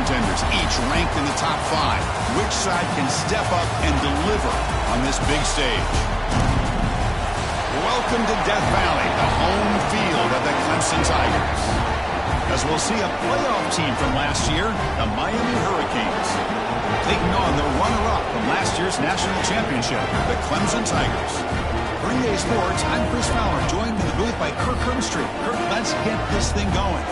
contenders, each ranked in the top 5. Which side can step up and deliver on this big stage? Welcome to Death Valley, the home field of the Clemson Tigers. As we'll see a playoff team from last year, the Miami Hurricanes, taking on the runner-up from last year's national championship, the Clemson Tigers. For EA Sports, I'm Chris Fowler, joined in the booth by Kirk Herbstreit. Kirk, let's get this thing going.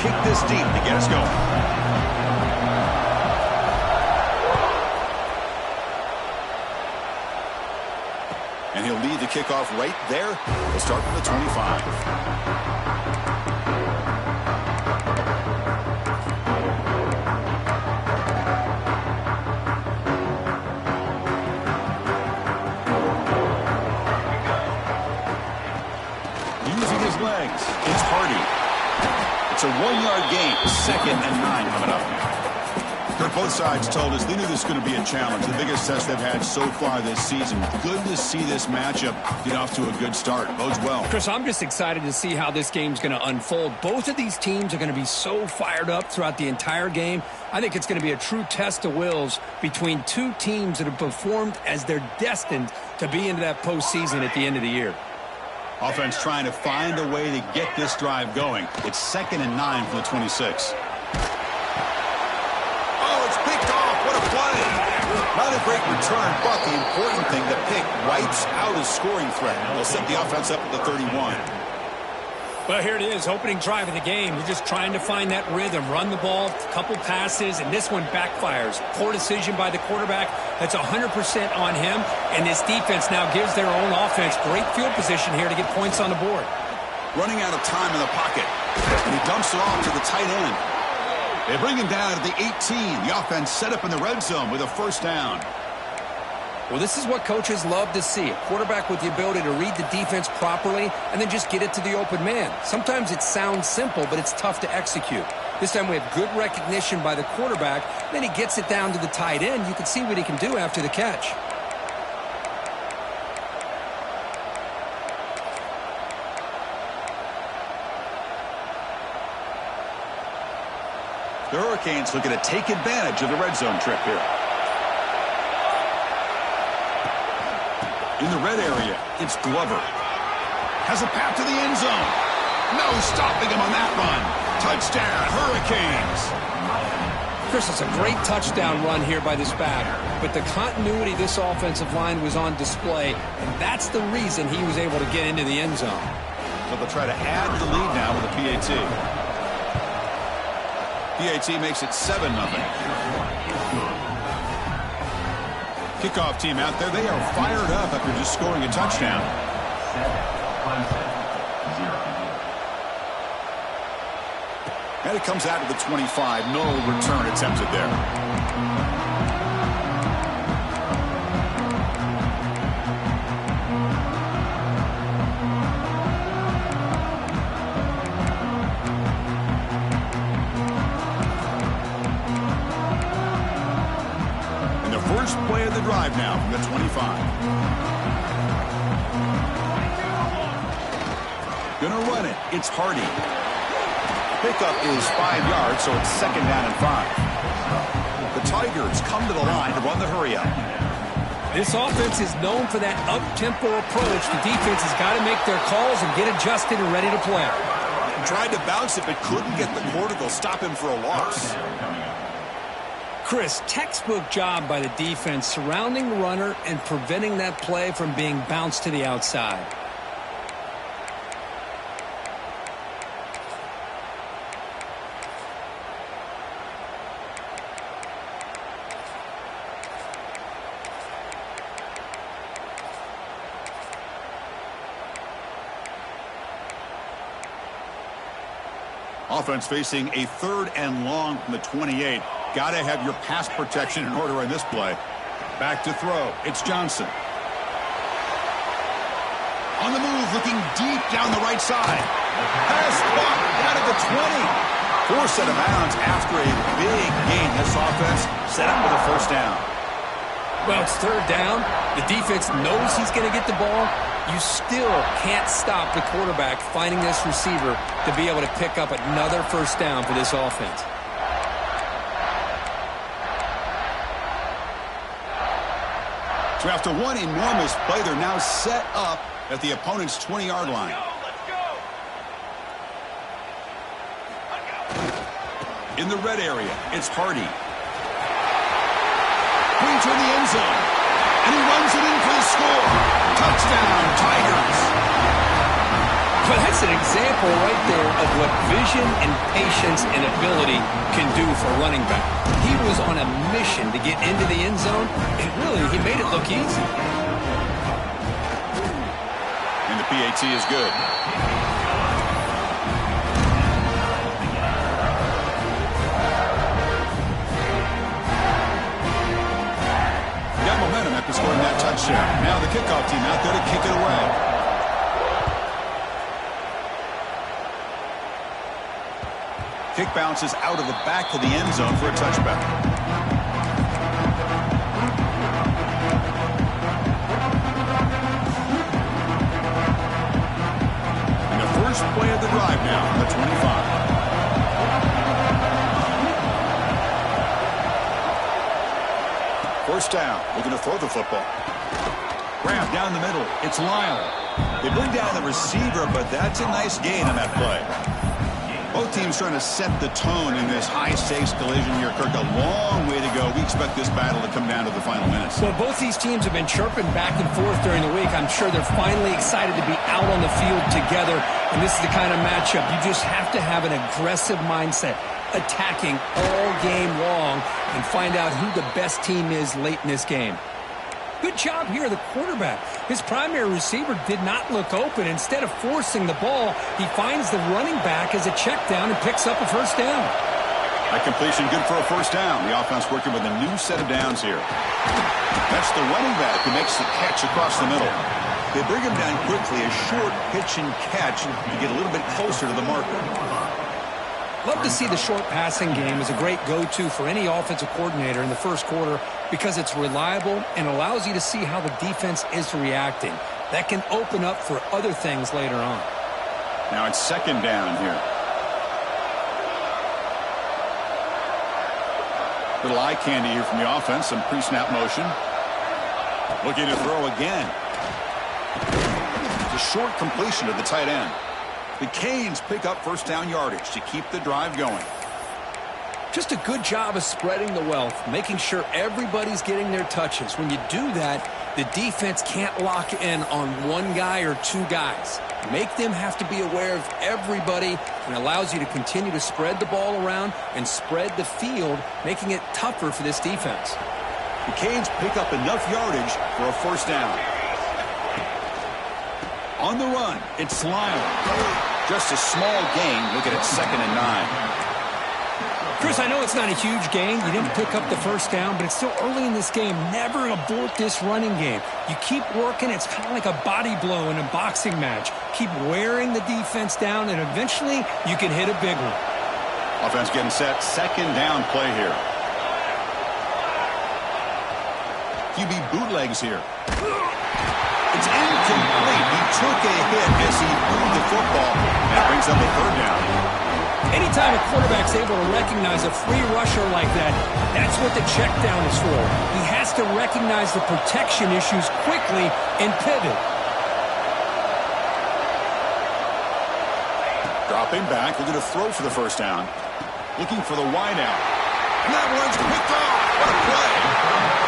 Kick this deep to get us going. And he'll lead the kickoff right there. We'll start from the 25. Using his legs, it's Hardy. It's a 1-yard gain, 2nd and 9 coming up. Kirk, both sides told us they knew this was going to be a challenge, the biggest test they've had so far this season. Good to see this matchup get off to a good start. Bodes well. Chris, I'm just excited to see how this game's going to unfold. Both of these teams are going to be so fired up throughout the entire game. I think it's going to be a true test of wills between two teams that have performed as they're destined to be into that postseason at the end of the year. Offense trying to find a way to get this drive going. It's 2nd and 9 from the 26. Oh, it's picked off. What a play. Not a great return, but the important thing, the pick wipes out a scoring threat. They'll set the offense up at the 31. Well, here it is, opening drive of the game. You're just trying to find that rhythm, run the ball, a couple passes, and this one backfires. Poor decision by the quarterback. That's 100% on him, and this defense now gives their own offense great field position here to get points on the board. Running out of time in the pocket, and he dumps it off to the tight end. They bring him down to the 18. The offense set up in the red zone with a first down. Well, this is what coaches love to see. A quarterback with the ability to read the defense properly and then just get it to the open man. Sometimes it sounds simple, but it's tough to execute. This time we have good recognition by the quarterback. Then he gets it down to the tight end. You can see what he can do after the catch. The Hurricanes looking to take advantage of the red zone trip here. In the red area, it's Glover. Has a path to the end zone. No stopping him on that run. Touchdown, Hurricanes. Chris, it's a great touchdown run here by this back. But the continuity of this offensive line was on display, and that's the reason he was able to get into the end zone. So they'll try to add the lead now with a PAT. PAT makes it 7-0. Kickoff team out there, they are fired up after just scoring a touchdown. And it comes out to the 25. No return attempted there. First play of the drive now from the 25. Gonna run it. It's Hardy. Pickup is 5 yards, so it's 2nd down and 5. The Tigers come to the line to run the hurry up. This offense is known for that up-tempo approach. The defense has got to make their calls and get adjusted and ready to play. Tried to bounce it, but couldn't get the quarter to stop him for a loss. Chris, textbook job by the defense surrounding the runner and preventing that play from being bounced to the outside. Offense facing a 3rd and long from the 28. Got to have your pass protection in order on this play. Back to throw. It's Johnson. On the move, looking deep down the right side. Pass blocked out of the 20. Forced out of bounds after a big This offense set up with a first down. Well, it's third down. The defense knows he's going to get the ball. You still can't stop the quarterback finding this receiver to be able to pick up another first down for this offense. So after one enormous play, they're now set up at the opponent's 20-yard line. In the red area, it's Hardy. Brings her in the end zone. And he runs it in for the score. Touchdown, Tigers. Well, that's an example right there of what vision and patience and ability can do for a running back. He was on a mission to get into the end zone, and really, he made it look easy. And the PAT is good. Got momentum after scoring that touchdown. Now the kickoff team out there to kick it away. Kick bounces out of the back of the end zone for a touchback. And the first play of the drive now on the 25. First down. Looking to throw the football. Grab down the middle. It's Lyle. They bring down the receiver, but that's a nice gain on that play. Both teams trying to set the tone in this high-stakes collision here, Kirk. A long way to go. We expect this battle to come down to the final minutes. Well, both these teams have been chirping back and forth during the week. I'm sure they're finally excited to be out on the field together, and this is the kind of matchup you just have to have an aggressive mindset, attacking all game long, and find out who the best team is late in this game. Good job here, the quarterback. His primary receiver did not look open. Instead of forcing the ball, he finds the running back as a check down and picks up a first down. That completion good for a first down. The offense working with a new set of downs here. That's the running back who makes the catch across the middle. They bring him down quickly, a short pitch and catch to get a little bit closer to the marker. Love to see the short passing game as a great go-to for any offensive coordinator in the first quarter because it's reliable and allows you to see how the defense is reacting. That can open up for other things later on. Now it's second down here. Little eye candy here from the offense. Some pre-snap motion. Looking to throw again. It's a short completion to the tight end. The Canes pick up first down yardage to keep the drive going. Just a good job of spreading the wealth, making sure everybody's getting their touches. When you do that, the defense can't lock in on one guy or two guys. Make them have to be aware of everybody, and allows you to continue to spread the ball around and spread the field, making it tougher for this defense. The Canes pick up enough yardage for a first down. On the run, it's Lyle. Just a small gain. Looking at 2nd and 9. Chris, I know it's not a huge gain. You didn't pick up the first down, but it's still early in this game. Never abort this running game. You keep working. It's kind of like a body blow in a boxing match. Keep wearing the defense down, and eventually you can hit a big one. Offense getting set. Second down play here. QB bootlegs here. It's incomplete. He took a hit as he moved the football. That brings up a third down. Anytime a quarterback's able to recognize a free rusher like that, that's what the check down is for. He has to recognize the protection issues quickly and pivot. Dropping back, looking to throw for the first down. Looking for the wideout. And that one's picked off. What a play.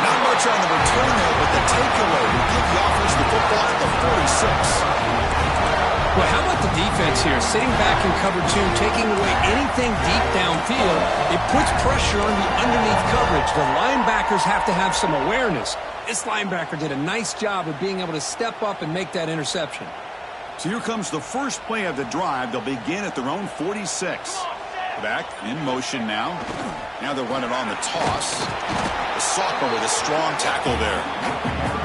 Not much on the return there, but the takeaway will give the offense the football at the 46. Well, how about the defense here? Sitting back in cover two, taking away anything deep downfield. It puts pressure on the underneath coverage. The linebackers have to have some awareness. This linebacker did a nice job of being able to step up and make that interception. So here comes the first play of the drive. They'll begin at their own 46. Back in motion now. Now they'll run it on the toss. The sophomore with a strong tackle there.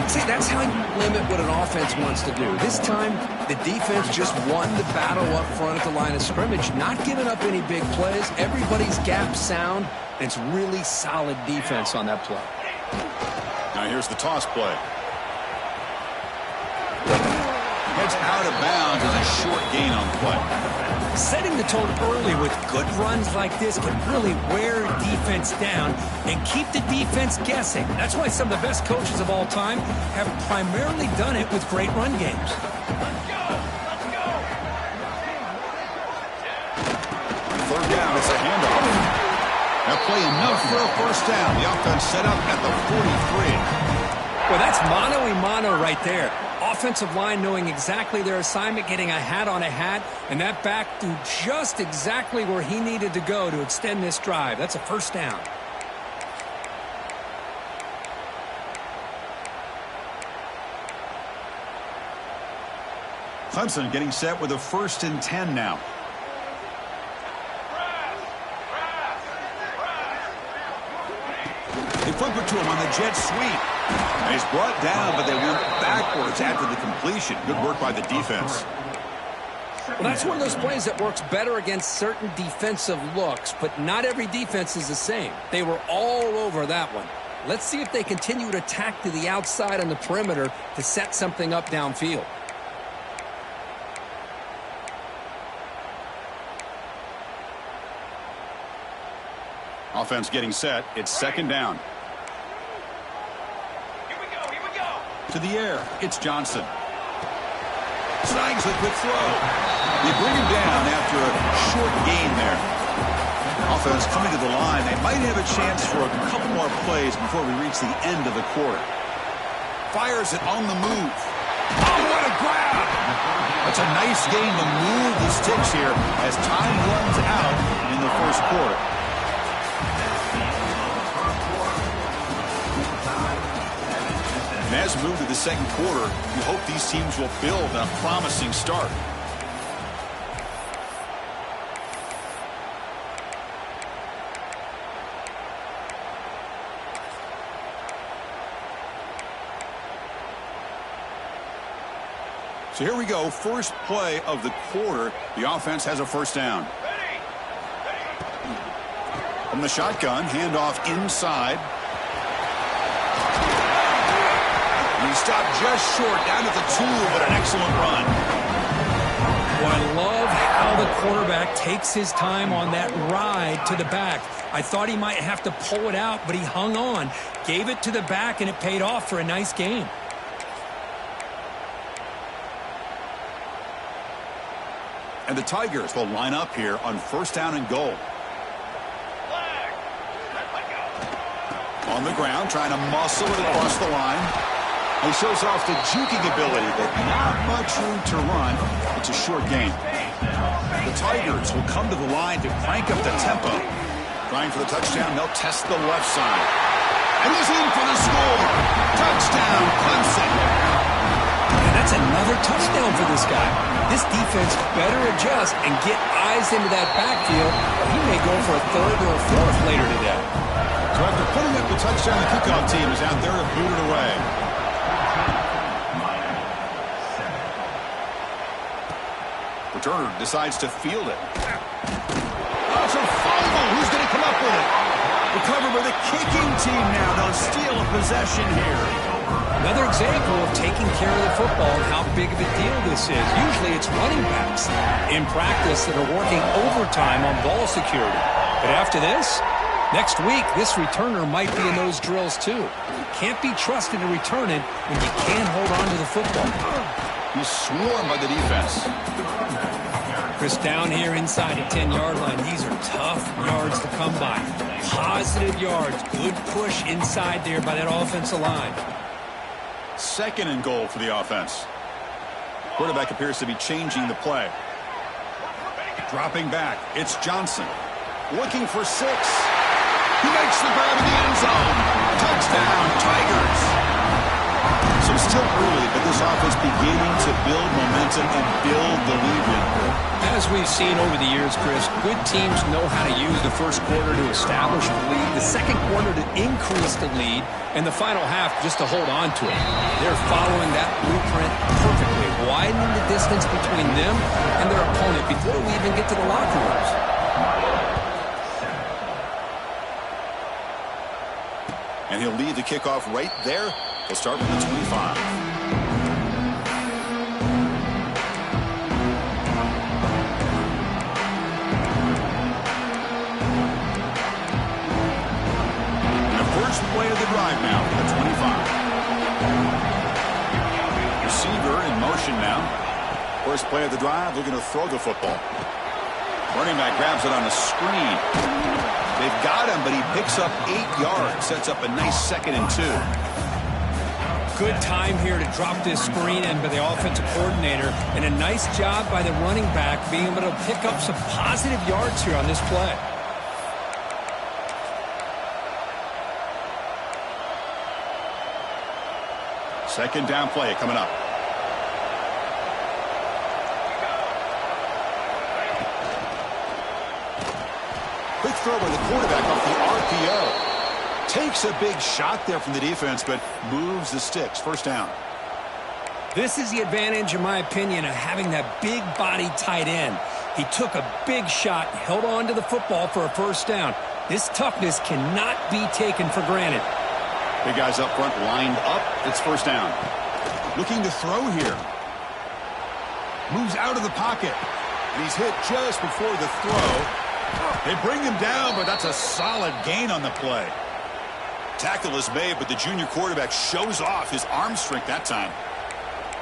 See, that's how you limit what an offense wants to do. This time, the defense just won the battle up front at the line of scrimmage, not giving up any big plays. Everybody's gap sound, And it's really solid defense on that play. Now here's the toss play. Heads out of bounds as a short gain on the play. Setting the tone early with good runs like this can really wear defense down and keep the defense guessing. That's why some of the best coaches of all time have primarily done it with great run games. Third down, it's a handoff. Now play enough for a first down. The offense set up at the 43. Well, that's mano-a-mano right there. Offensive line knowing exactly their assignment, getting a hat on a hat, and that back threw just exactly where he needed to go to extend this drive. That's a first down. Clemson getting set with a 1st and 10 now. They flip it to him on the jet sweep. And he's brought down, but they went backwards after the completion. Good work by the defense. Well, that's one of those plays that works better against certain defensive looks, but not every defense is the same. They were all over that one. Let's see if they continue to attack to the outside on the perimeter to set something up downfield. Offense getting set. It's 2nd down. To the air, it's Johnson. Snags the quick throw. They bring him down after a short gain there. Offense coming to the line. They might have a chance for a couple more plays before we reach the end of the quarter. Fires it on the move. Oh, what a grab! That's a nice gain to move the sticks here as time runs out in the first quarter. And as we move to the second quarter, you hope these teams will build on a promising start. So here we go, first play of the quarter. The offense has a first down. From the shotgun, handoff inside. He stopped just short, down at the 2, but an excellent run. Well, I love how the quarterback takes his time on that ride to the back. I thought he might have to pull it out, but he hung on, gave it to the back, and it paid off for a nice gain. And the Tigers will line up here on 1st down and goal. On the ground, trying to muscle it across the line. He shows off the juking ability, but not much room to run. It's a short gain. The Tigers will come to the line to crank up the tempo. Trying for the touchdown, they'll test the left side. And he's in for the score. Touchdown, Clemson. And that's another touchdown for this guy. This defense better adjust and get eyes into that backfield. He may go for a 3rd or a 4th later today. So after putting up the touchdown, the kickoff team is out there to boot it away. Returner decides to field it. Oh, it's a fumble. Who's going to come up with it? Recovered by the kicking team now. They'll steal a possession here. Another example of taking care of the football and how big of a deal this is. Usually it's running backs in practice that are working overtime on ball security. But after this, next week, this returner might be in those drills too. Can't be trusted to return it when you can't hold on to the football. He's swarmed by the defense. Chris, down here inside the 10-yard line, these are tough yards to come by. Positive yards, good push inside there by that offensive line. 2nd and goal for the offense. Quarterback appears to be changing the play. Dropping back, it's Johnson. Looking for 6. He makes the grab in the end zone. Touchdown, Tigers. So it's still early, but this offense beginning to build momentum and build the lead here. As we've seen over the years, Chris, good teams know how to use the first quarter to establish the lead, the second quarter to increase the lead, and the final half just to hold on to it. They're following that blueprint perfectly, widening the distance between them and their opponent before we even get to the locker rooms. And he'll lead the kickoff right there. He'll start from the 25. And the first play of the drive now from the 25. Receiver in motion now. First play of the drive, looking to throw the football. Running back grabs it on a screen. They've got him, but he picks up 8 yards. Sets up a nice 2nd and 2. Good time here to drop this screen in by the offensive coordinator. And a nice job by the running back being able to pick up some positive yards here on this play. Second down play coming up. Quick throw by the quarterback off the RPO. Takes a big shot there from the defense, but moves the sticks. First down. This is the advantage, in my opinion, of having that big body tight end. He took a big shot, held on to the football for a first down. This toughness cannot be taken for granted. Big guys up front lined up. It's first down. Looking to throw here. Moves out of the pocket. And he's hit just before the throw. They bring him down, but that's a solid gain on the play. Tackle is made, but the junior quarterback shows off his arm strength that time.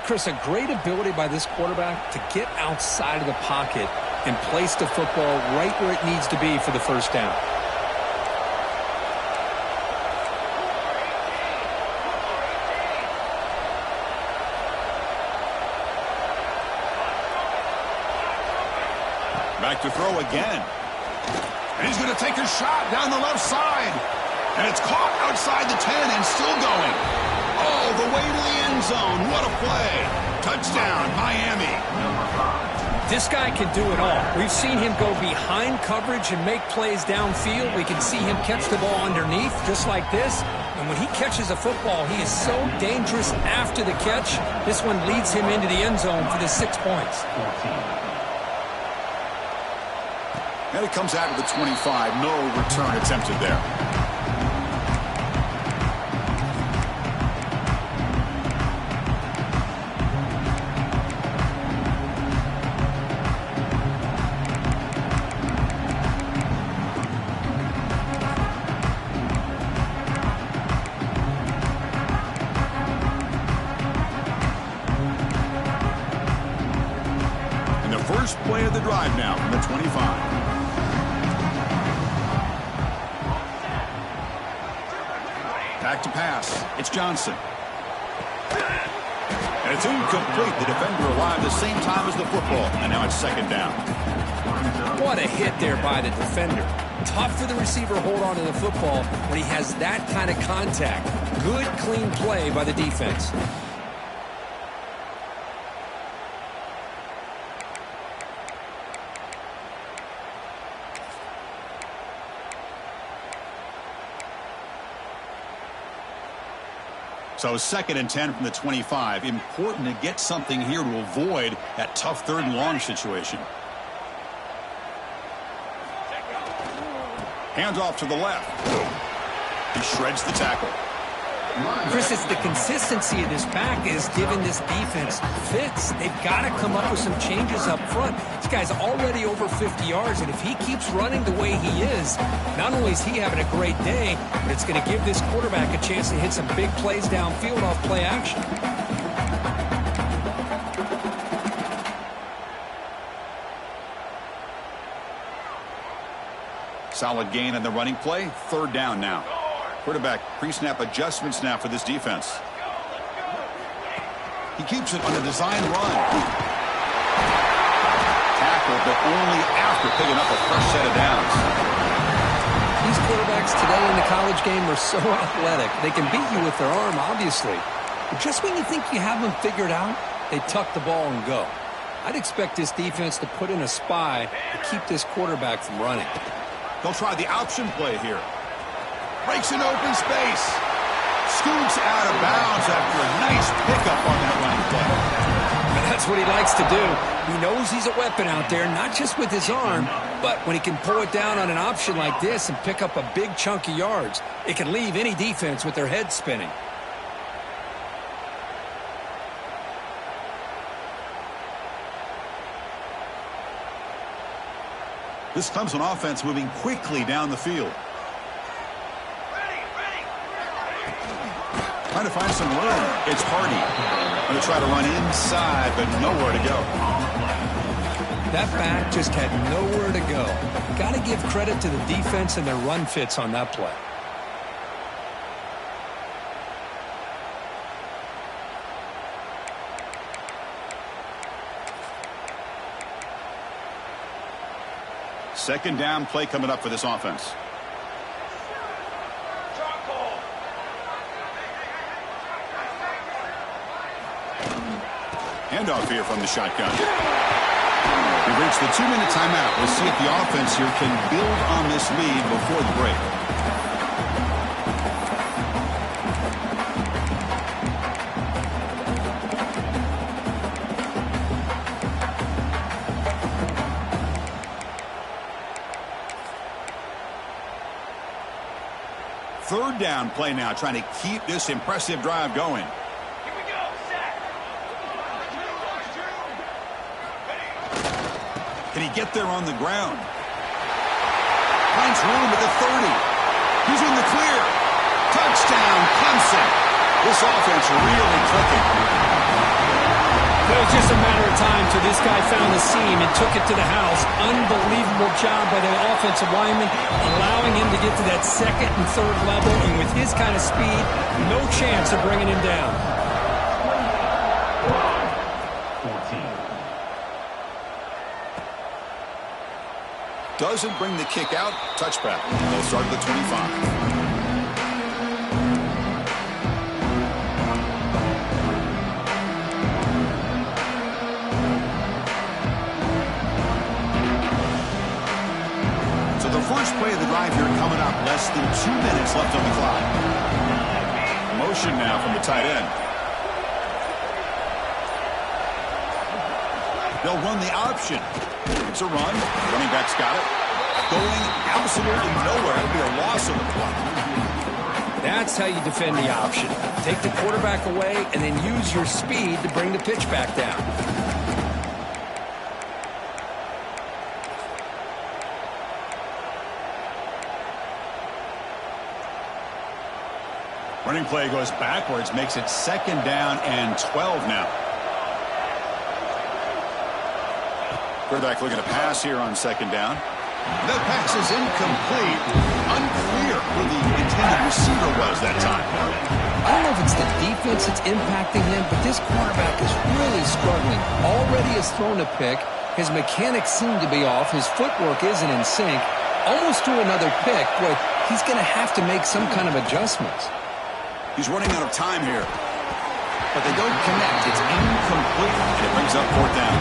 Chris, a great ability by this quarterback to get outside of the pocket and place the football right where it needs to be for the first down. Back to throw again. And he's going to take a shot down the left side. And it's caught outside the 10 and still going. All the way to the end zone. What a play. Touchdown, Miami. This guy can do it all. We've seen him go behind coverage and make plays downfield. We can see him catch the ball underneath just like this. And when he catches a football, he is so dangerous after the catch. This one leads him into the end zone for the 6 points. And it comes out of the 25. No return attempted there. And the first play of the drive now from the 25. Back to pass. It's Johnson. And it's incomplete. The defender arrived the same time as the football. And now it's second down. What a hit there by the defender. Tough for the receiver to hold on to the football when he has that kind of contact. Good, clean play by the defense. So second and 10 from the 25. Important to get something here to avoid that tough third and long situation. Hands off to the left. He shreds the tackle. Chris, it's the consistency of this back is giving this defense fits. They've got to come up with some changes up front. This guy's already over 50 yards, and if he keeps running the way he is, not only is he having a great day, but it's going to give this quarterback a chance to hit some big plays downfield off play action. Solid gain on the running play. Third down now. Quarterback pre-snap adjustments now for this defense. He keeps it on a design run. Tackled, but only after picking up a fresh set of downs. These quarterbacks today in the college game are so athletic. They can beat you with their arm, obviously. But just when you think you have them figured out, they tuck the ball and go. I'd expect this defense to put in a spy to keep this quarterback from running. They'll try the option play here. Breaks an open space. Scoots out of bounds after a nice pickup on that running play. That's what he likes to do. He knows he's a weapon out there, not just with his arm, but when he can pull it down on an option like this and pick up a big chunk of yards, it can leave any defense with their head spinning. This Clemson offense moving quickly down the field. Trying to find some room. It's Hardy. Going to try to run inside, but nowhere to go. That back just had nowhere to go. Got to give credit to the defense and their run fits on that play. Second down play coming up for this offense. Handoff here from the shotgun. We've reached the 2-minute timeout. We'll see if the offense here can build on this lead before the break. Third down play now, trying to keep this impressive drive going. Can he get there on the ground? Finds room at the 30. He's in the clear. Touchdown, Clemson. This offense really clicking. It was just a matter of time till this guy found the seam and took it to the house. Unbelievable job by the offensive lineman, allowing him to get to that second and third level. And with his kind of speed, no chance of bringing him down. Doesn't bring the kick out. Touchback. They'll start at the 25. So the first play of the drive here coming up. Less than 2 minutes left on the clock. Motion now from the tight end. They'll run the option. It's a run. Running back's got it. Going absolutely nowhere. It'll be a loss of the play. That's how you defend the option. Take the quarterback away and then use your speed to bring the pitch back down. Running play goes backwards, makes it second down and 12 now. Quarterback looking to pass here on second down. That pass is incomplete. Unclear who the intended receiver was that time. I don't know if it's the defense that's impacting him, but this quarterback is really struggling. Already has thrown a pick. His mechanics seem to be off. His footwork isn't in sync. Almost threw another pick. Boy, he's going to have to make some kind of adjustments. He's running out of time here. But they don't connect. It's incomplete. And it brings up fourth down.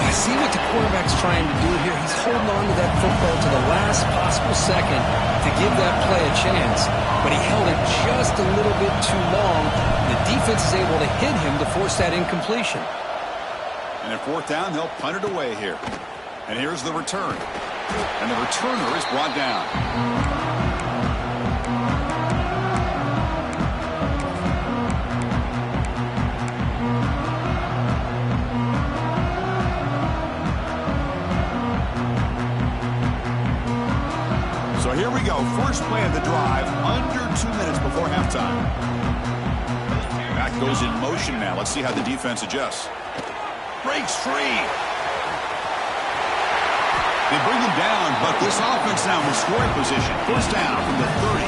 I see what the quarterback's trying to do here. He's holding on to that football to the last possible second to give that play a chance. But he held it just a little bit too long. The defense is able to hit him to force that incompletion. And at fourth down, they'll punt it away here. And here's the return. And the returner is brought down. So here we go. First play of the drive, under 2 minutes before halftime. Back goes in motion now. Let's see how the defense adjusts. Breaks free. They bring him down, but this offense now in scoring position. First down from the 30.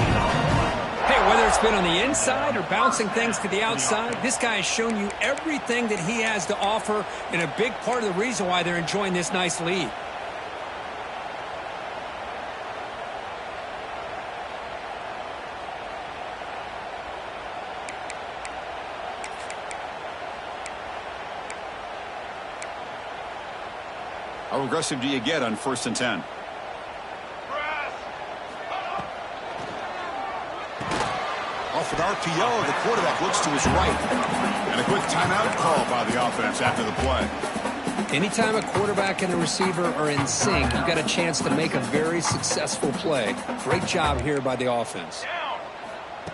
Hey, whether it's been on the inside or bouncing things to the outside, this guy has shown you everything that he has to offer, and a big part of the reason why they're enjoying this nice lead. How aggressive do you get on 1st and 10? Off off an RPO. The quarterback looks to his right. And a quick timeout call by the offense after the play. Anytime a quarterback and a receiver are in sync, you've got a chance to make a very successful play. Great job here by the offense.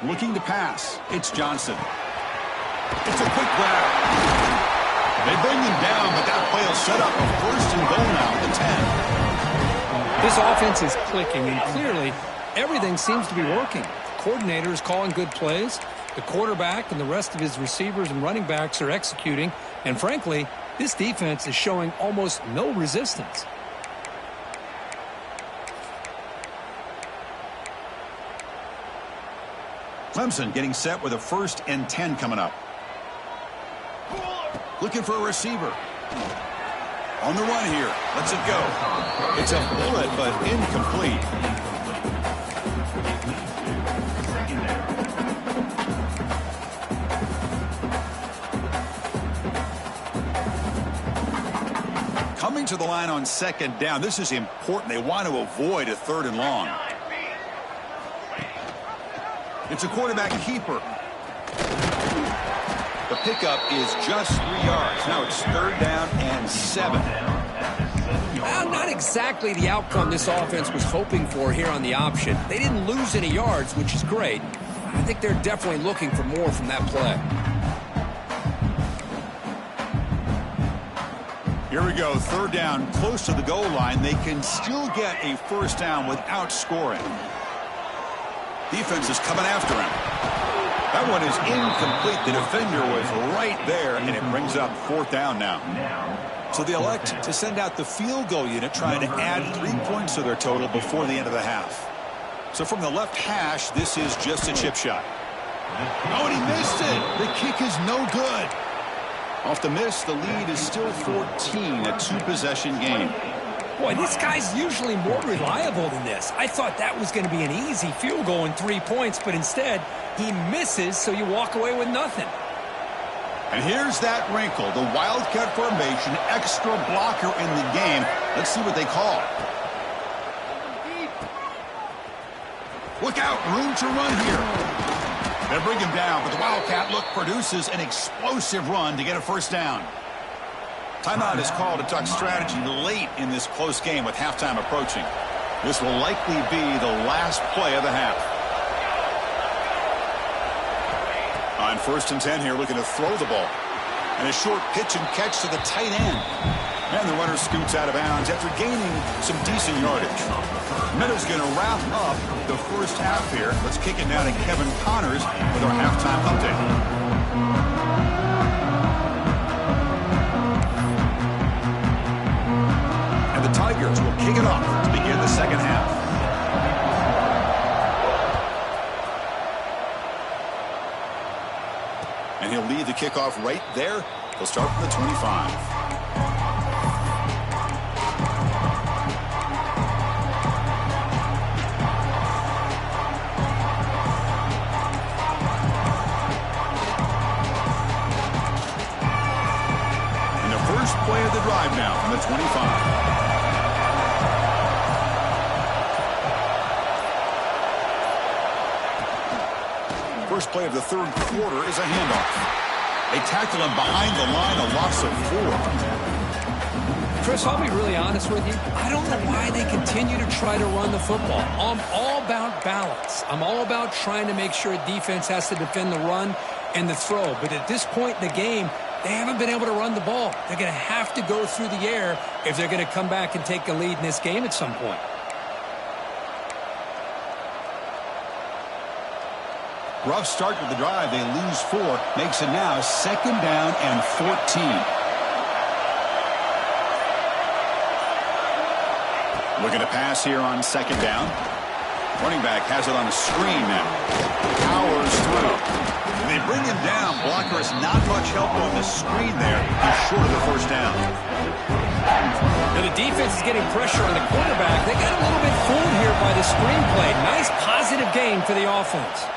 Looking to pass. It's Johnson. It's a quick grab. They bring him down, but that play will set up a first and goal now at the 10. This offense is clicking, and clearly everything seems to be working. The coordinator is calling good plays. The quarterback and the rest of his receivers and running backs are executing. And frankly, this defense is showing almost no resistance. Clemson getting set with a 1st and 10 coming up. Looking for a receiver. On the run here. Lets it go. It's a bullet, but incomplete. Coming to the line on 2nd down. This is important. They want to avoid a 3rd and long. It's a quarterback keeper. The pickup is just 3 yards. Now it's 3rd down and 7. Well, not exactly the outcome this offense was hoping for here on the option. They didn't lose any yards, which is great. I think they're definitely looking for more from that play. Here we go, 3rd down, close to the goal line. They can still get a 1st down without scoring. Defense is coming after him. That one is incomplete. The defender was right there, and it brings up 4th down now. So they elect to send out the field goal unit, trying to add 3 points to their total before the end of the half. So from the left hash, this is just a chip shot. Oh, and he missed it. The kick is no good. Off the miss, the lead is still 14, a 2-possession game. Boy, this guy's usually more reliable than this. I thought that was going to be an easy field goal and 3 points, but instead, he misses, so you walk away with nothing. And here's that wrinkle, the Wildcat formation, extra blocker in the game. Let's see what they call. Look out, room to run here. They bring him down, but the Wildcat look produces an explosive run to get a 1st down. Timeout is called to talk strategy late in this close game with halftime approaching. This will likely be the last play of the half. On 1st and 10 here, looking to throw the ball. And a short pitch and catch to the tight end. And the runner scoots out of bounds after gaining some decent yardage. Meadow's going to wrap up the 1st half here. Let's kick it now to Kevin Connors with our halftime update. The Tigers will kick it off to begin the 2nd half. And he'll lead the kickoff right there. He'll start from the 25. And the first play of the drive now from the 25. First play of the 3rd quarter is a handoff. They tackle him behind the line, a loss of 4. Chris, I'll be really honest with you. I don't know why they continue to try to run the football. I'm all about balance. I'm all about trying to make sure a defense has to defend the run and the throw. But at this point in the game, they haven't been able to run the ball. They're going to have to go through the air if they're going to come back and take a lead in this game at some point. Rough start with the drive. They lose 4. Makes it now 2nd down and 14. Looking to pass here on 2nd down. Running back has it on a screen now. Powers through. And they bring him down. Blocker has not much help on the screen there. He's short of the 1st down. Now the defense is getting pressure on the quarterback. They got a little bit fooled here by the screen play. Nice positive game for the offense.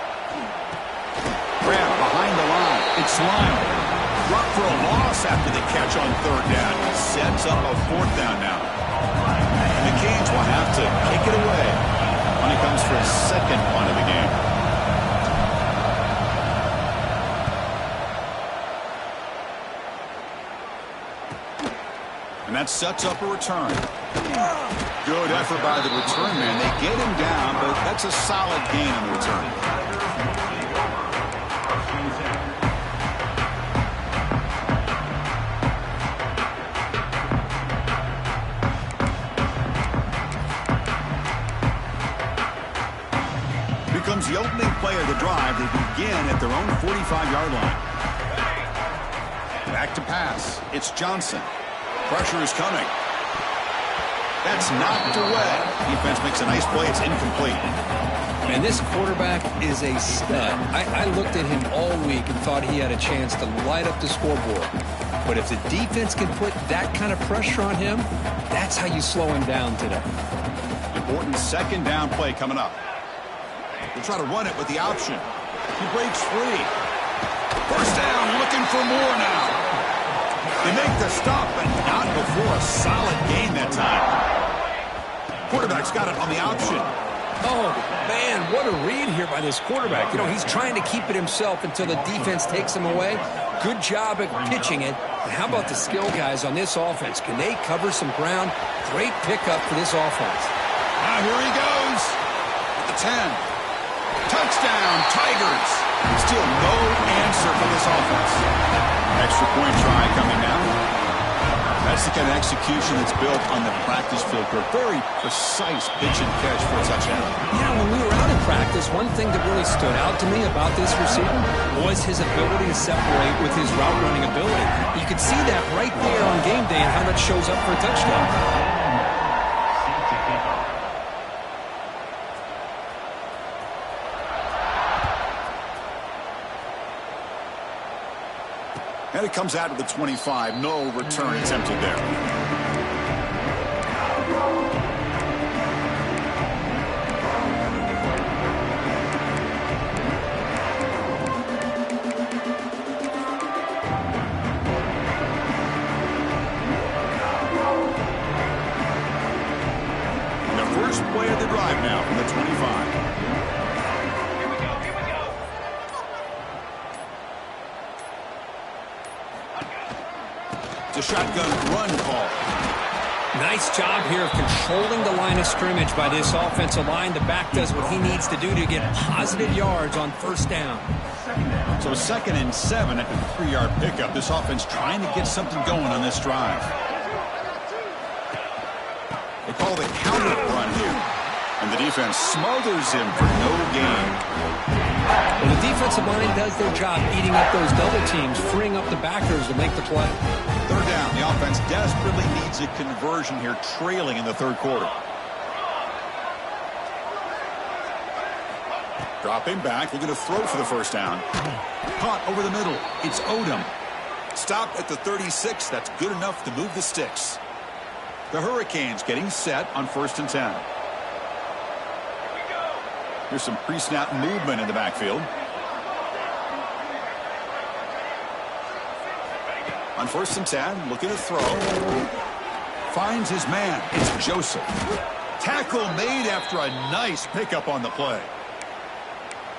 Grab behind the line. It's Lyon. Drop for a loss after the catch on 3rd down. Sets up a 4th down now. And the Canes will have to kick it away when he comes for his 2nd punt of the game. That sets up a return. Good effort by the return man. They get him down, but that's a solid gain on the return. Becomes the opening play of the drive. They begin at their own 45-yard line. Back to pass. It's Johnson. Pressure is coming. That's knocked away. Defense makes a nice play. It's incomplete. Man, this quarterback is a stud. I looked at him all week and thought he had a chance to light up the scoreboard. But if the defense can put that kind of pressure on him, that's how you slow him down today. Important second down play coming up. They'll try to run it with the option. He breaks free. First down, looking for more now. They make the stop, but not before a solid gain that time. Quarterback's got it on the option. Oh, man, what a read here by this quarterback. You know, he's trying to keep it himself until the defense takes him away. Good job at pitching it. And how about the skill guys on this offense? Can they cover some ground? Great pickup for this offense. Now here he goes. At the 10. Touchdown, Tigers. Still no answer for this offense. Extra point try coming now. That's the kind of execution that's built on the practice field for a very precise pitch and catch for a touchdown. Yeah, when we were out in practice, one thing that really stood out to me about this receiver was his ability to separate with his route running ability. You could see that right there on game day and how that shows up for a touchdown. And it comes out of the 25. No return attempted there. And the first play of the drive now from the 25. The shotgun run call. Nice job here of controlling the line of scrimmage by this offensive line. The back does what he needs to do to get positive yards on first down. So 2nd and 7 at the 3-yard pickup. This offense trying to get something going on this drive. They call the counter run here. And the defense smothers him for no gain. Well, the defensive line does their job eating up those double teams, freeing up the backers to make the play. 3rd down. The offense desperately needs a conversion here, trailing in the 3rd quarter. Dropping back, looking to throw for the first down. Caught over the middle. It's Odom. Stopped at the 36. That's good enough to move the sticks. The Hurricanes getting set on 1st and 10. Here's some pre-snap movement in the backfield. On 1st and 10, looking to throw. Finds his man. It's Joseph. Tackle made after a nice pickup on the play.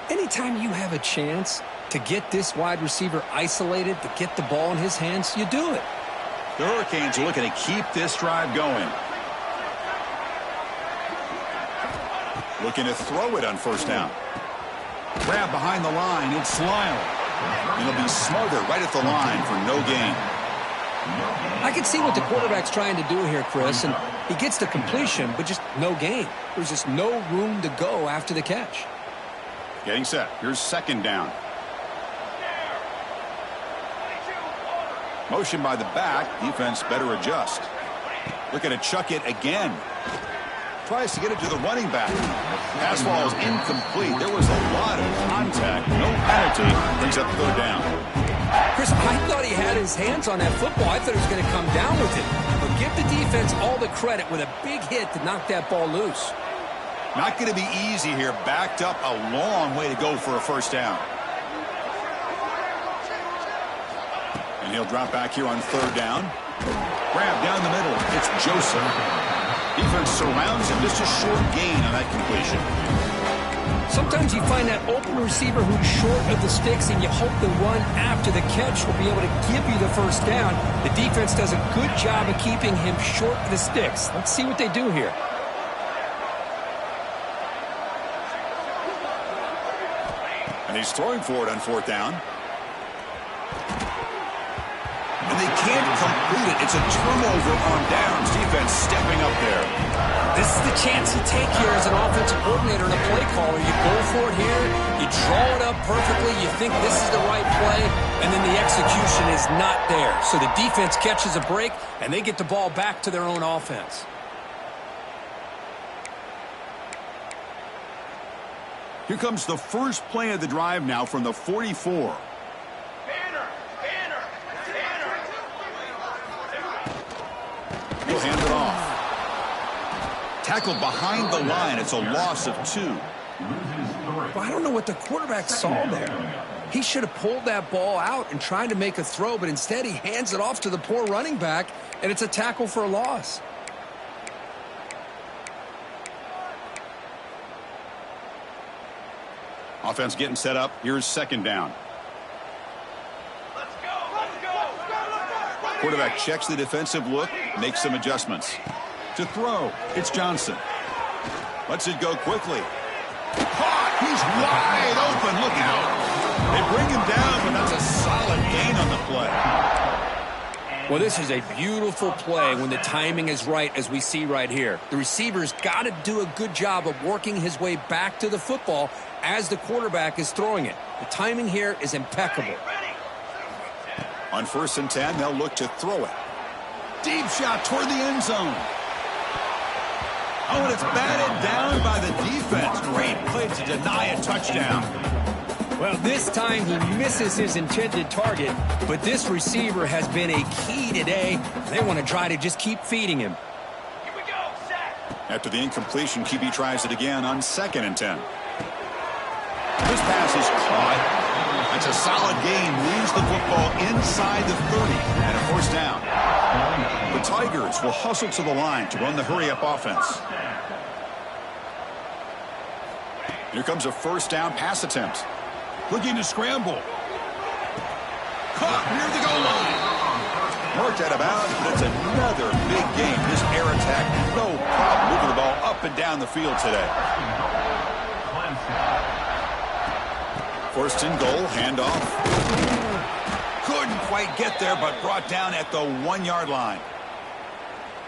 Anytime you have a chance to get this wide receiver isolated, to get the ball in his hands, you do it. The Hurricanes are looking to keep this drive going. Looking to throw it on 1st down. Grab behind the line. It's Lyle. It'll be smothered right at the line for no gain. I can see what the quarterback's trying to do here, Chris, and he gets the completion, but just no gain. There's just no room to go after the catch. Getting set. Here's 2nd down. Motion by the back. Defense better adjust. Looking to chuck it again. Tries to get it to the running back. Pass ball is incomplete. There was a lot of contact. No penalty. Brings up 3rd down. Chris, I thought he had his hands on that football. I thought he was going to come down with it. But give the defense all the credit with a big hit to knock that ball loose. Not going to be easy here. Backed up a long way to go for a first down. And he'll drop back here on 3rd down. Grab down the middle. It's Joseph. Defense surrounds him. Just a short gain on that completion. Sometimes you find that open receiver who's short of the sticks, and you hope the run after the catch will be able to give you the first down. The defense does a good job of keeping him short of the sticks. Let's see what they do here. And he's throwing for it on fourth down. And they can't complete it. It's a turnover on downs. Defense stepping up there. This is the chance you take here as an offensive coordinator and a play caller. You go for it here. You draw it up perfectly. You think this is the right play, and then the execution is not there. So the defense catches a break, and they get the ball back to their own offense. Here comes the first play of the drive now from the 44. He'll hand it off. Tackled behind the line. It's a loss of 2. Well, I don't know what the quarterback saw there. He should have pulled that ball out and tried to make a throw, but instead he hands it off to the poor running back, and it's a tackle for a loss. Offense getting set up. Here's second down. Quarterback checks the defensive look, makes some adjustments. To throw, it's Johnson. Lets it go quickly. Caught! He's wide open. Look out. They bring him down, but that's a solid gain on the play. Well, this is a beautiful play when the timing is right, as we see right here. The receiver's got to do a good job of working his way back to the football as the quarterback is throwing it. The timing here is impeccable. On 1st and 10, they'll look to throw it. Deep shot toward the end zone. Oh, and it's batted down by the defense. Great play to deny a touchdown. Well, this time he misses his intended target, but this receiver has been a key today. They want to try to just keep feeding him. Here we go, sack. After the incompletion, QB tries it again on 2nd and 10. This pass is caught. That's a solid gain. Moves the football inside the 30 and a first down. The Tigers will hustle to the line to run the hurry-up offense. Here comes a first down pass attempt. Looking to scramble. Caught near the goal line. Marked out of bounds, but it's another big game. This air attack, no problem moving the ball up and down the field today. First and goal, handoff. Couldn't quite get there, but brought down at the 1-yard line.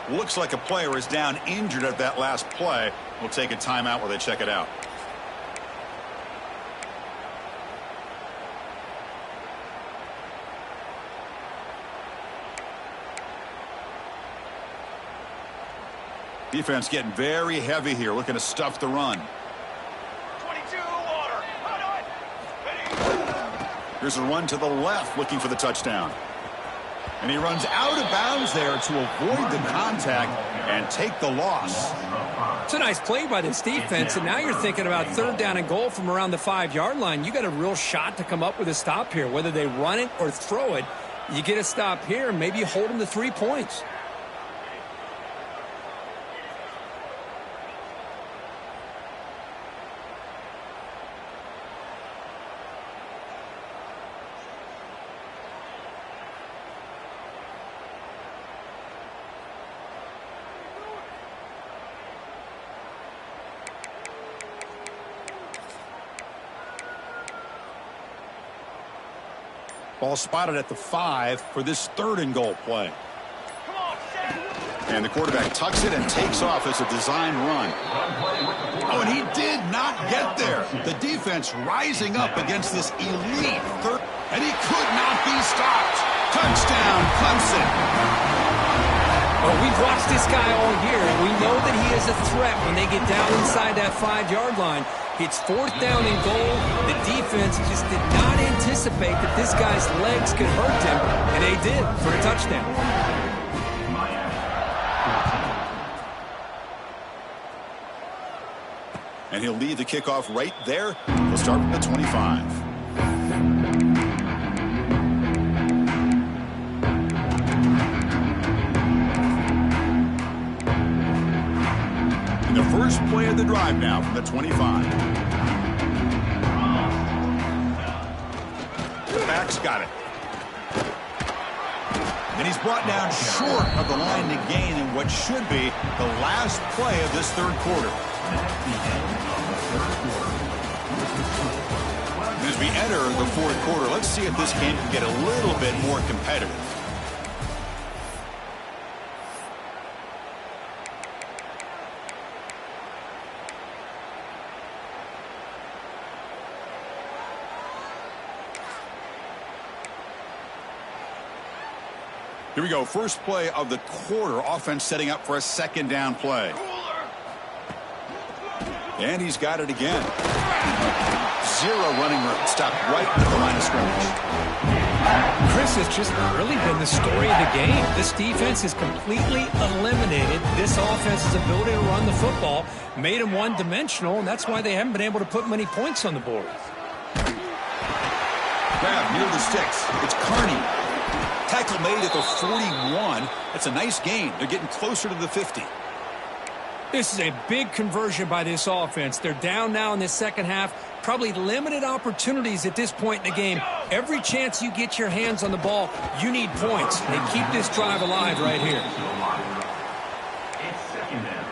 Looks like a player is down injured at that last play. We'll take a timeout while they check it out. Defense getting very heavy here, looking to stuff the run. 22, water. On it. Here's a run to the left, looking for the touchdown. And he runs out of bounds there to avoid the contact and take the loss. It's a nice play by this defense, and now you're thinking about 3rd down and goal from around the 5-yard line. You got a real shot to come up with a stop here. Whether they run it or throw it, you get a stop here, and maybe you hold them to 3 points. Ball spotted at the 5 for this 3rd and goal play. Come on, sack. And the quarterback tucks it and takes off as a design run. Oh, and he did not get there. The defense rising up against this elite 3rd. And he could not be stopped. Touchdown, Clemson. Well, we've watched this guy all year, and we know that he is a threat when they get down inside that 5-yard line. It's 4th down and goal. The defense just did not anticipate that this guy's legs could hurt him, and they did for a touchdown. And he'll lead the kickoff right there. We'll start with the 25. The first play of the drive now from the 25. quarterback's got it. And he's brought down short of the line to gain in what should be the last play of this third quarter. As we enter the fourth quarter, let's see if this game can get a little bit more competitive. Here we go. First play of the quarter. Offense setting up for a second down play. And he's got it again. Zero running room. Stopped right at the line of scrimmage. Chris, has just really been the story of the game. This defense has completely eliminated this offense's ability to run the football, made them one-dimensional, and that's why they haven't been able to put many points on the board. Grab near the sticks. It's Carney. Tackle made at the 41. That's a nice gain. They're getting closer to the 50. This is a big conversion by this offense. They're down now in the second half. Probably limited opportunities at this point in the game. Every chance you get your hands on the ball, you need points. They keep this drive alive right here. It's second down.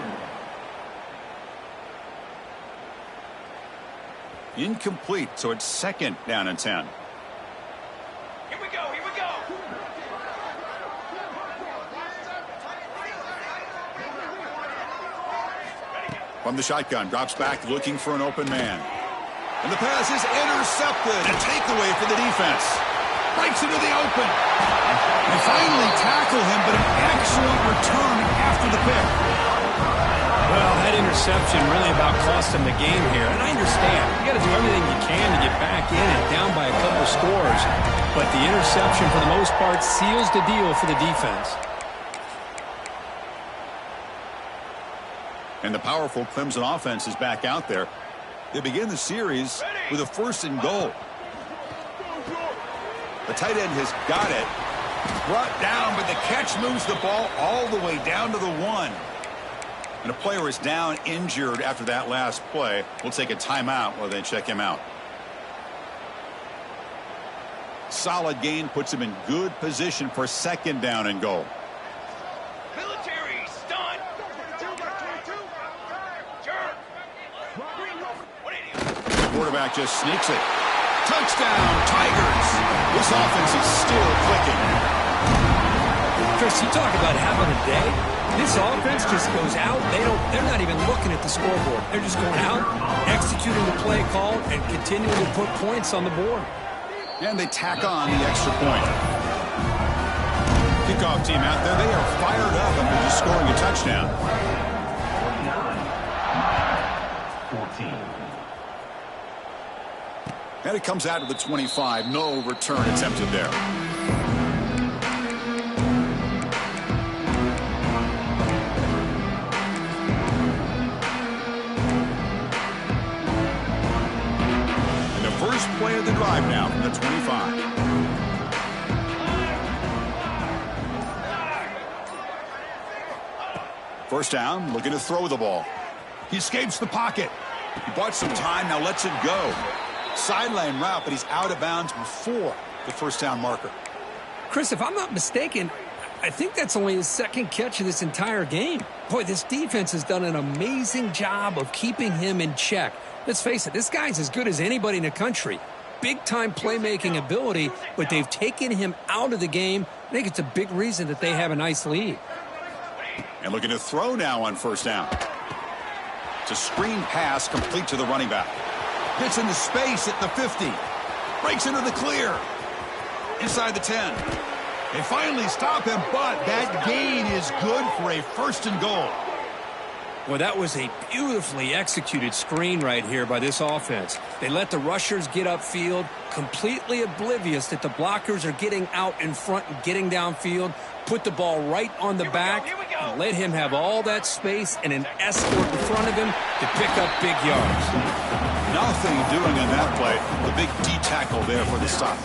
Incomplete, so it's second down and 10. Here we go, here we go. From the shotgun, drops back looking for an open man. And the pass is intercepted. A takeaway for the defense. Breaks into the open. They finally tackle him, but an excellent return after the pick. Well, that interception really about cost them the game here. And I understand. You got to do everything you can to get back in and down by a couple scores. But the interception, for the most part, seals the deal for the defense. And the powerful Clemson offense is back out there. They begin the series with a 1st and goal. The tight end has got it. Brought down, but the catch moves the ball all the way down to the 1. And a player is down injured after that last play. We'll take a timeout while they check him out. Solid gain puts him in good position for second down and goal. Military stunt. Jerk. The quarterback just sneaks it. Touchdown, Tigers. This offense is still clicking. Chris, you talk about having a day. This offense just goes out. They're not even looking at the scoreboard. They're just going out, executing the play call, and continuing to put points on the board. And they tack on the extra point. Kickoff team out there. They are fired up after just scoring a touchdown. 14. And it comes out to the 25. No return attempted there. And the first play of the drive now from the 25. First down, looking to throw the ball. He escapes the pocket. He bought some time, now lets it go. Sideline route, but he's out of bounds before the first down marker. Chris, if I'm not mistaken, I think that's only his second catch of this entire game. Boy, this defense has done an amazing job of keeping him in check. Let's face it, this guy's as good as anybody in the country. Big-time playmaking ability, but they've taken him out of the game. I think it's a big reason that they have a nice lead. And looking to throw now on first down. It's a screen pass complete to the running back. Gets into space at the 50. Breaks into the clear. Inside the 10. They finally stop him, but that gain is good for a 1st and goal. Well, that was a beautifully executed screen right here by this offense. They let the rushers get upfield, completely oblivious that the blockers are getting out in front and getting downfield, put the ball right on the back, and let him have all that space and an escort in front of him to pick up big yards. Nothing doing on that play. The big D tackle there for the stop.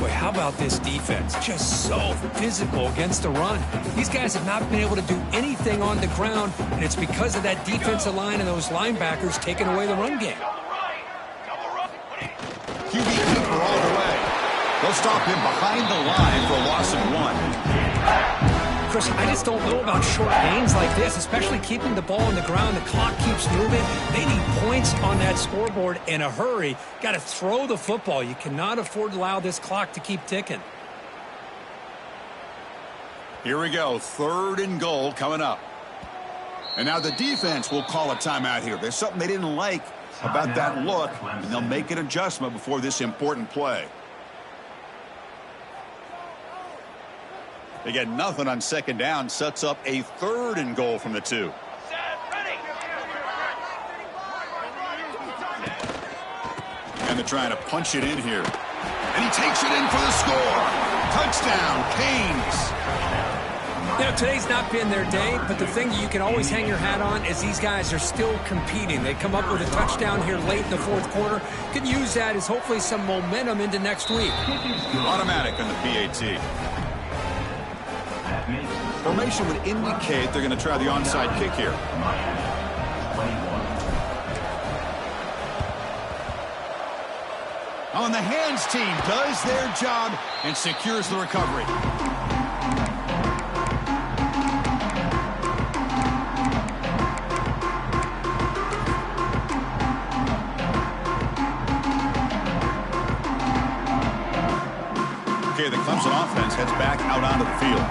Boy, how about this defense? Just so physical against the run. These guys have not been able to do anything on the ground, and it's because of that defensive line and those linebackers taking away the run game. QB keeper all the way. They'll stop him behind the line for a loss of 1. Chris, I just don't know about short gains like this, especially keeping the ball on the ground. The clock keeps moving. They need points on that scoreboard in a hurry. Got to throw the football. You cannot afford to allow this clock to keep ticking. Here we go. 3rd and goal coming up. And now the defense will call a timeout here. There's something they didn't like about that look, and they'll make an adjustment before this important play. They get nothing on 2nd down, sets up a 3rd and goal from the 2. And they're trying to punch it in here. And he takes it in for the score. Touchdown, Canes. You know, today's not been their day, but the thing you can always hang your hat on is these guys are still competing. They come up with a touchdown here late in the 4th quarter. Can use that as hopefully some momentum into next week. Automatic on the PAT. Formation would indicate they're going to try the onside kick here. On the hands team does their job and secures the recovery. Okay, the Clemson offense heads back out onto the field.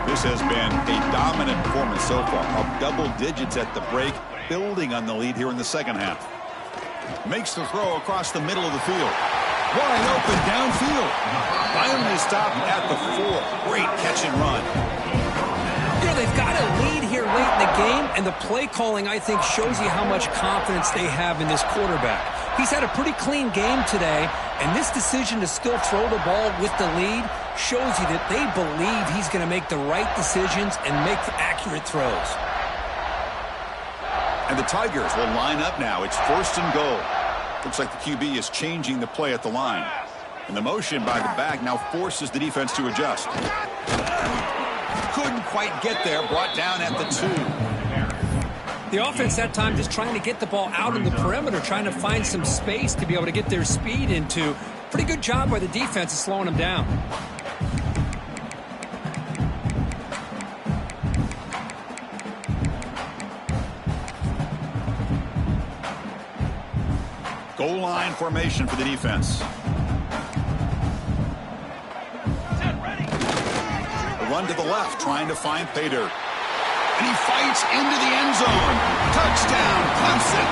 This has been a dominant performance so far, up double digits at the break, building on the lead here in the 2nd half. Makes the throw across the middle of the field. Wide open downfield. Finally stopped at the 4. Great catch and run. You know, they've got a lead here late in the game, and the play calling, I think, shows you how much confidence they have in this quarterback. He's had a pretty clean game today, and this decision to still throw the ball with the lead shows you that they believe he's going to make the right decisions and make the accurate throws. And the Tigers will line up now. It's 1st and goal. Looks like the QB is changing the play at the line. And the motion by the back now forces the defense to adjust. Couldn't quite get there. Brought down at the 2. The offense that time just trying to get the ball out in the perimeter, trying to find some space to be able to get their speed into. Pretty good job by the defense of slowing them down. Goal line formation for the defense. A run to the left, trying to find pay dirt. And he fights into the end zone. Touchdown, Clemson.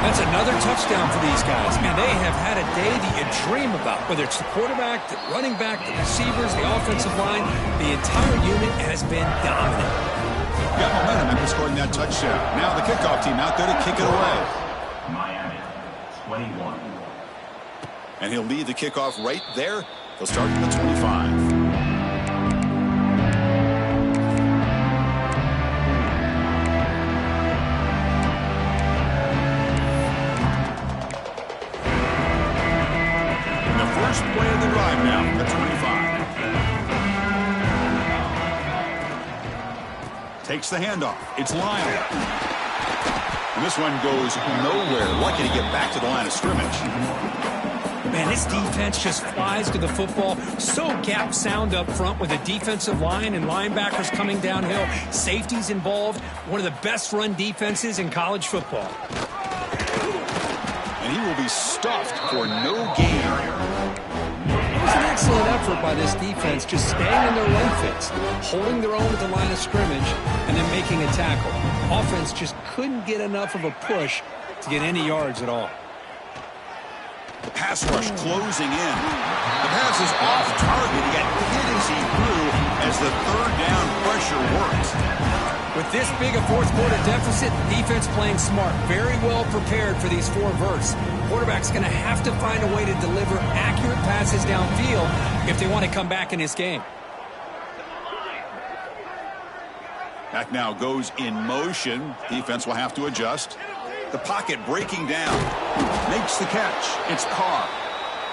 That's another touchdown for these guys. Man, they have had a day that you dream about, whether it's the quarterback, the running back, the receivers, the offensive line. The entire unit has been dominant. Got momentum after scoring that touchdown. Now the kickoff team out there to kick it away. Miami, 21. And he'll lead the kickoff right there. He'll start at the 25. First play of the drive now, the 25. Takes the handoff. It's Lyle. And this one goes nowhere. Lucky to get back to the line of scrimmage. Man, this defense just flies to the football. So gap sound up front with a defensive line and linebackers coming downhill. Safeties involved. One of the best run defenses in college football. And he will be stuffed for no gain. It was an excellent effort by this defense, just staying in their run fits, holding their own at the line of scrimmage, and then making a tackle. Offense just couldn't get enough of a push to get any yards at all. The pass rush closing in. The pass is off target. He got hit as he threw as the 3rd down pressure worked. With this big a 4th quarter deficit, defense playing smart, very well prepared for these 4 verts. Quarterback's going to have to find a way to deliver accurate passes downfield if they want to come back in this game. Back now goes in motion. Defense will have to adjust. The pocket breaking down. Makes the catch. It's Carr.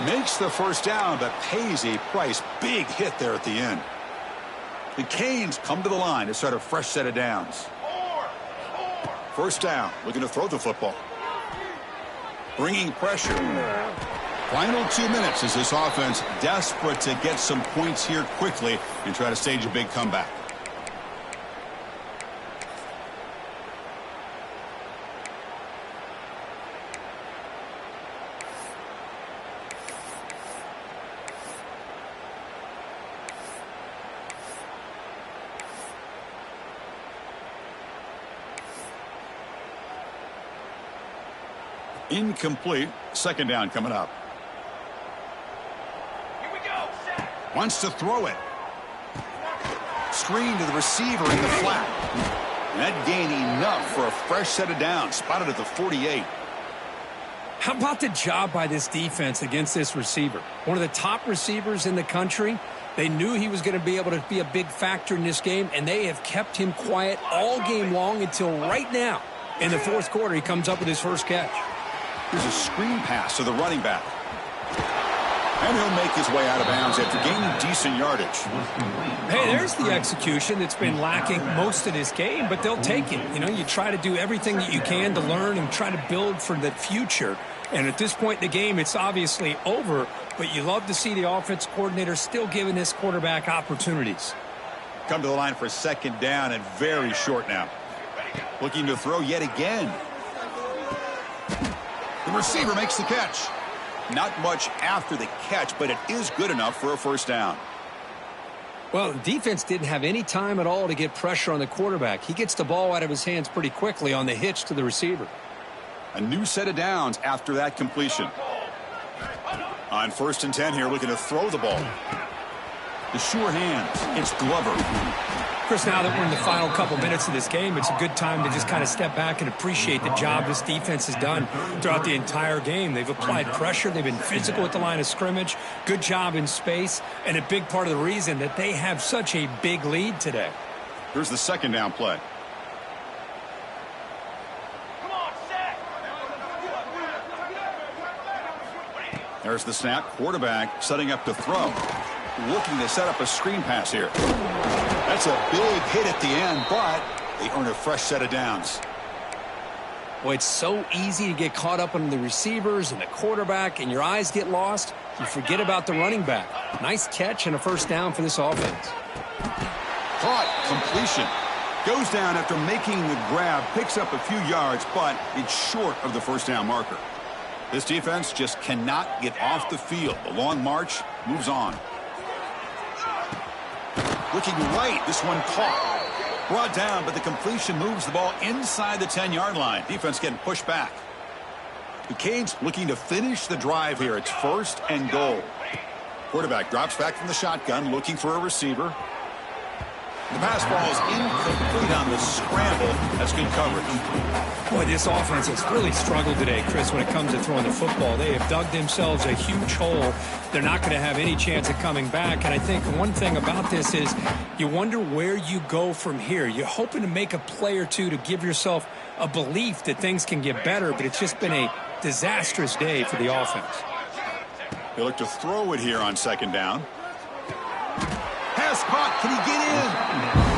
Makes the first down, but pays a price. Big hit there at the end. The Canes come to the line to start a fresh set of downs. First down, looking to throw the football. Bringing pressure. Final 2 minutes as this offense desperate to get some points here quickly and try to stage a big comeback. Incomplete. Second down coming up. Here we go. Set. Wants to throw it. Screen to the receiver in the flat. And that gained enough for a fresh set of downs. Spotted at the 48. How about the job by this defense against this receiver? One of the top receivers in the country. They knew he was going to be able to be a big factor in this game, and they have kept him quiet all game long until right now. In the fourth quarter, he comes up with his first catch. Here's a screen pass to the running back. And he'll make his way out of bounds after gaining decent yardage. Hey, there's the execution that's been lacking most of this game, but they'll take it. You know, you try to do everything that you can to learn and try to build for the future. And at this point in the game, it's obviously over, but you love to see the offense coordinator still giving this quarterback opportunities. Come to the line for a second down and very short now. Looking to throw yet again. The receiver makes the catch. Not much after the catch, but it is good enough for a first down. Well, the defense didn't have any time at all to get pressure on the quarterback. He gets the ball out of his hands pretty quickly on the hitch to the receiver. A new set of downs after that completion. On 1st and 10 here, looking to throw the ball. The sure hands. It's Glover. Chris, now that we're in the final couple minutes of this game, it's a good time to just kind of step back and appreciate the job this defense has done throughout the entire game. They've applied pressure. They've been physical at the line of scrimmage. Good job in space. And a big part of the reason that they have such a big lead today. Here's the second down play. Come on, set. There's the snap. Quarterback setting up to throw. Looking to set up a screen pass here. That's a big hit at the end, but they earn a fresh set of downs. Well, it's so easy to get caught up on the receivers and the quarterback, and your eyes get lost. You forget about the running back. Nice catch and a first down for this offense. Caught. Completion. Goes down after making the grab. Picks up a few yards, but it's short of the first down marker. This defense just cannot get off the field. The long march moves on. Looking right, this one caught. Brought down, but the completion moves the ball inside the 10-yard line. Defense getting pushed back. The Canes looking to finish the drive here. It's 1st and goal. Quarterback drops back from the shotgun, looking for a receiver. The pass ball is incomplete on the scramble. That's good coverage. Boy, this offense has really struggled today, Chris, when it comes to throwing the football. They have dug themselves a huge hole. They're not going to have any chance of coming back. And I think one thing about this is you wonder where you go from here. You're hoping to make a play or two to give yourself a belief that things can get better, but it's just been a disastrous day for the offense. They look to throw it here on second down. Pass caught. Can he get in?